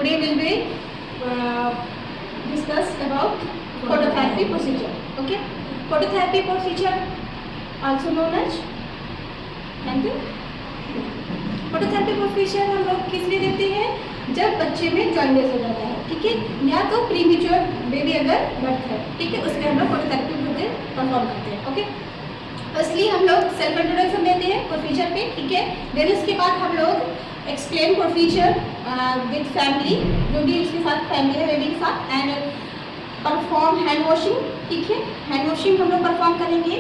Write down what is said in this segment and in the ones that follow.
today will be discussed about phototherapy procedure. Okay, phototherapy procedure also known as phototherapy procedure हम लोग किस लिए देते हैं? जब बच्चे में जॉन्डिस हो जाता है, ठीक है, या तो प्रीमेच्योर बेबी अगर बर्थ है, ठीक है, उसमें हम लोग फोटोथेरेपी परफॉर्म करते हैं. ओके, इसलिए हम लोग सेल्फ इंट्रोडक्शन देते हैं प्रोसीजर पे, ठीक है. देन उसके बाद हम लोग एक्सप्लेन प्रोसीजर विद फैमिली, जो भी उसके साथ फैमिली है बेबी के साथ, एंड परफॉर्म हैंड वॉशिंग, ठीक है, हैंड वॉशिंग हम लोग परफॉर्म करेंगे.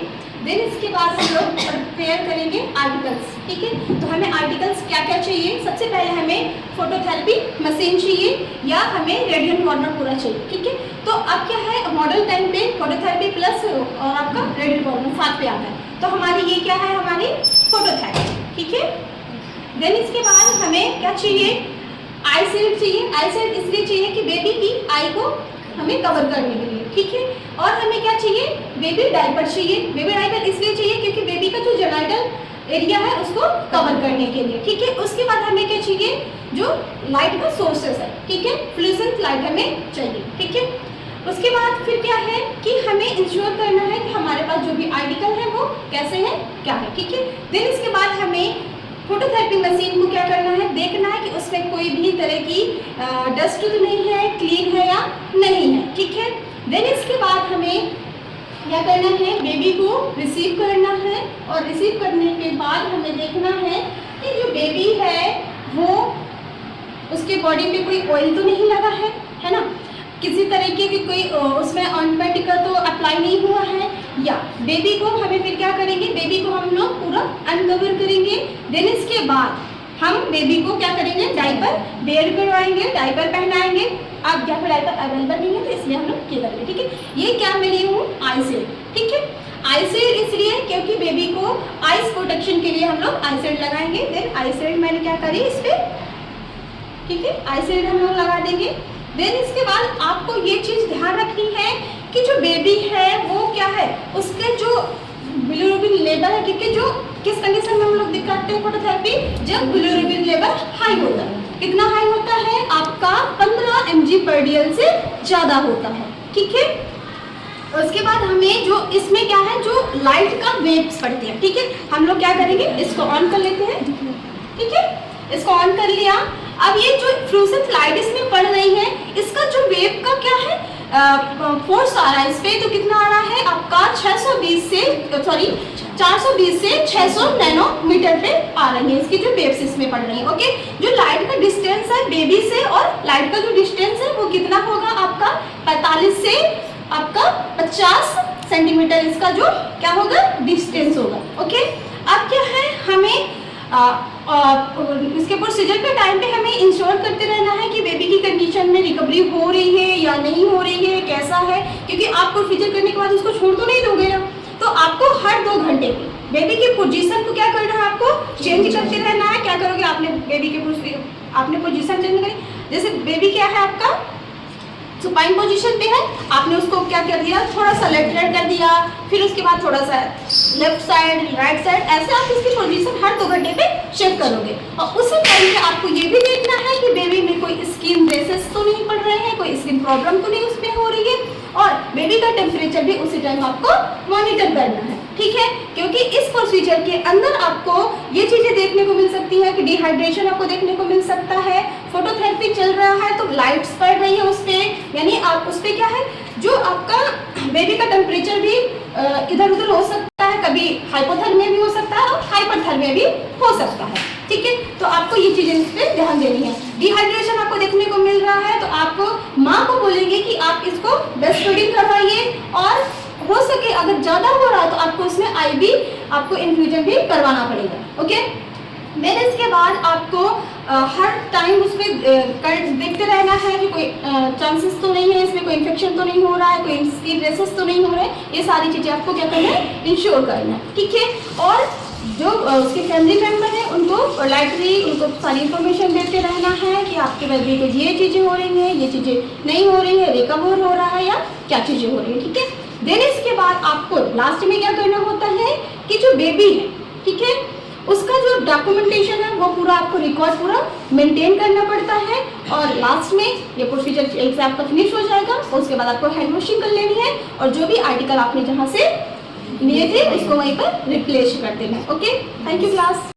देन इसके बाद हम लोग प्रिपेयर करेंगे आर्टिकल्स, ठीक है. तो हमें आर्टिकल्स क्या क्या चाहिए? सबसे पहले हमें फोटोथेरेपी मशीन चाहिए या हमें रेडियंट वार्नर पूरा चाहिए, ठीक है. तो अब क्या है, मॉडल टाइम पे फोटोथेरेपी प्लस और आपका रेडियंट वार्नर साथ पे आता है. तो हमारी ये क्या है, हमारी फोटोथेरेपी, ठीक है. देन इसके बाद हमें क्या चाहिए? आई शील्ड चाहिए. आई शील्ड इसलिए चाहिए कि बेबी की आई को हमें कवर करने के लिए, ठीक है. और हमें क्या चाहिए? बेबी डायपर चाहिए. बेबी डायपर इसलिए चाहिए क्योंकि बेबी का जो जेनाइटल एरिया है उसको कवर करने के लिए, ठीक है. उसके बाद हमें क्या चाहिए? जो लाइट का सोर्सेस है, ठीक है, फ्लूसेंट लाइट हमें चाहिए, ठीक है. उसके बाद फिर क्या है कि हमें इंश्योर करना है कि हमारे पास जो भी आर्टिकल है वो कैसे है, क्या है, ठीक है. देन इसके बाद हमें फोटोथेरेपी मशीन को क्या करना है? देखना है कि उसमें कोई भी तरह की डस्ट तो नहीं है, क्लीन है या नहीं है, ठीक है. देन इसके बाद हमें क्या करना है? बेबी को रिसीव करना है, और रिसीव करने के बाद हमें देखना है कि जो बेबी है वो उसके बॉडी पे कोई ऑयल तो नहीं लगा है ना, किसी तरीके की कोई उसमें ऑइंटमेंट का तो अप्लाई नहीं हुआ है. या बेबी को हमें फिर क्या करेंगे? बेबी को हम लोग पूरा अनकवर करेंगे. देन इसके बाद हम बेबी को क्या करेंगे? डायपर वेयर करवाएंगे, डायपर पहनाएंगे. अब या फिर डायपर अवेलेबल नहीं है तो इसलिए हम लोग क्या करेंगे, ठीक है. ये क्या मैं ली हूँ? आई शील्ड, ठीक है. आई शील्ड इसलिए क्योंकि बेबी को आइस प्रोटेक्शन के लिए हम लोग आई शील्ड लगाएंगे. देन आई शील्ड मैंने क्या करी इस पर, ठीक है, आई शील्ड हम लोग लगा देंगे. देन इसके बाद आपको ये चीज़ ध्यान रखनी है कि जो बेबी है वो क्या है, उसके जो बिलिरुबिन लेवल है, क्योंकि जो किस कंडीशन में हम लोग दिखाते हैं फोटोथेरेपी? जब बिलिरुबिन लेवल हाई होता है. कितना हाई होता है? आपका 15 mg/dl से ज़्यादा होता है, ठीक है. उसके बाद हमें जो इसमें क्या है, जो लाइट का वेव्स पड़ते हैं, ठीक है, हम लोग क्या करेंगे? इसको ऑन कर लेते हैं, ठीक है. इसको ऑन कर लिया. अब ये जो फ्लूसेंट लाइट इसमें पड़ रही है, इसका जो वेव का क्या है फोर्स आ रहा है इस पे, तो कितना आ रहा है आपका 420 से 600 नैनोमीटर पे आ रही है इसकी जो वेव्स इसमें पड़ रही है. ओके, जो लाइट का डिस्टेंस है बेबी से और लाइट का जो डिस्टेंस है वो कितना होगा आपका? 45 से आपका 50 सेंटीमीटर इसका जो क्या होगा? डिस्टेंस होगा. ओके, अब क्या है, हमें इसके प्रोसीजर के टाइम पे हमें इंश्योर करते रहना है कि बेबी की कंडीशन में रिकवरी हो रही है या नहीं हो रही है, कैसा है, क्योंकि आप प्रोसीजर करने के बाद उसको छोड़ तो नहीं दोगे ना. तो आपको हर 2 घंटे बेबी की पोजीशन को क्या करना है? आपको चेंज करते रहना है. क्या करोगे? आपने बेबी के आपने पोजीशन चेंज करी. जैसे बेबी क्या है आपका सुपाइन पोजीशन पे है, आपने उसको क्या कर दिया? थोड़ा सा लेफ्ट राइट कर दिया, फिर उसके बाद थोड़ा सा लेफ्ट साइड राइट साइड, ऐसे आप इसकी पोजीशन हर 2 घंटे पे शिफ्ट करोगे. और उसी टाइम पे आपको ये भी देखना है कि बेबी में कोई स्किन रेसेस तो नहीं पड़ रहे हैं, कोई स्किन प्रॉब्लम तो नहीं उसमें हो रही है, और बेबी का टेम्परेचर भी उसी टाइम आपको मॉनिटर करना है, ठीक है. क्योंकि इस प्रोसीजर के अंदर आपको ये चीज़ें देखने को मिल सकती है कि डिहाइड्रेशन आपको देखने को मिल सकता है. फोटोथेरेपी चल रहा है तो लाइट्स पड़ रही है उस पर, यानी आप उस पर क्या है, जो आपका बेबी का टेम्परेचर भी इधर उधर हो सकता है, कभी हाइपोथर्मिया भी हो सकता है और हाइपरथर्मिया भी हो सकता है, ठीक है. तो आपको ये चीज़ें इस पर ध्यान देनी है. डिहाइड्रेशन आपको देखने को मिल रहा है तो आप माँ को बोलेंगे कि आप इसको ब्रेस्ट फीडिंग करवाइए, और हो सके अगर ज़्यादा हो रहा है तो आपको उसमें IV आपको इन्फ्यूजन भी करवाना पड़ेगा. ओके, देन इसके बाद आपको हर टाइम उसमें देखते रहना है कि कोई चांसेस तो नहीं है, इसमें कोई इन्फेक्शन तो नहीं हो रहा है, कोई स्किन रेसेस तो नहीं हो रहे हैं. ये सारी चीज़ें आपको क्या करना है? इंश्योर करना है, ठीक है. और जो उसके फैमिली मेम्बर हैं उनको पोलाइटली उनको सारी इन्फॉर्मेशन देते रहना है कि आपके बेबी को ये चीज़ें हो रही हैं, ये चीज़ें नहीं हो रही है, रिकवर हो रहा है या क्या चीज़ें हो रही है, ठीक है. देन इसके बाद आपको लास्ट में क्या करना होता है कि जो बेबी है, ठीक है, उसका जो डॉक्यूमेंटेशन है वो पूरा आपको रिकॉर्ड पूरा मेंटेन करना पड़ता है. और लास्ट में ये प्रोसीजर एक से आपका फिनिश हो जाएगा। उसके बाद आपको हैंड वॉशिंग कर लेनी है और जो भी आर्टिकल आपने जहाँ से लिए थे उसको वहीं पर रिप्लेस कर देना है। Okay, thank you class.